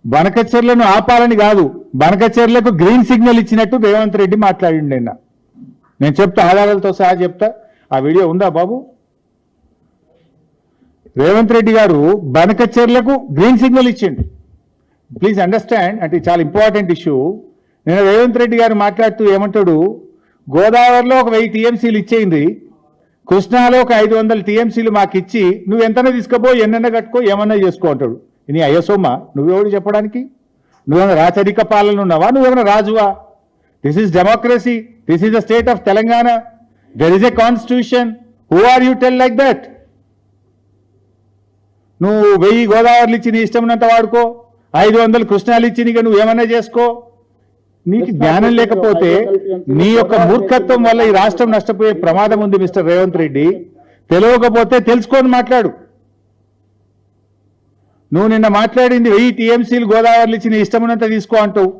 బనకచెర్లను ఆపాలని కాదు, బనకచెర్లకు green signal ఇచ్చినట్టు రేవంత్ రెడ్డి మాట్లాడిండు నిన్న. నేను చెప్తా, ఆధారాలతో సహా చెప్తా. ఆ వీడియో ఉందా బాబు? రేవంత్ రెడ్డి గారు బనకచెర్లకు గ్రీన్ సిగ్నల్ ఇచ్చిండు. ప్లీజ్ అండర్స్టాండ్, అంటే చాలా ఇంపార్టెంట్ ఇష్యూ. నేను రేవంత్ రెడ్డి గారు మాట్లాడుతూ ఏమంటాడు, గోదావరిలో ఒక 1000 టీఎంసీలు ఇచ్చేయింది, కృష్ణాలో ఒక 500 టీఎంసీలు మాకు ఇచ్చి నువ్వు ఎంతనే తీసుకుపో, ఎన్నైనా కట్టుకో, ఏమన్నా చేసుకో అంటాడు. నీ అయ్యసోమ్మా, నువ్వెవడు చెప్పడానికి? నువ్వేమైనా రాచరిక పాలన ఉన్నావా? నువ్వేమైనా రాజువా? This is democracy, this is the state of Telangana, there is a constitution. Who are you tell like that? నువ్వు 1000 గోదావరిలు ఇచ్చి నీ ఇష్టం ఉన్నంత వాడుకో, 500 కృష్ణాలు ఇచ్చి నీకు నువ్వు ఏమన్నా చేసుకో. నీకు జ్ఞానం లేకపోతే నీ యొక్క మూర్ఖత్వం వల్ల ఈ రాష్ట్రం నష్టపోయే ప్రమాదం ఉంది మిస్టర్ రేవంత్ రెడ్డి. తెలియకపోతే తెలుసుకొని మాట్లాడు. నువ్వు నిన్న మాట్లాడింది 1000 టీఎంసీలు గోదావరిలు ఇచ్చి నీ ఇష్టం ఉన్నంత తీసుకో అంటావు.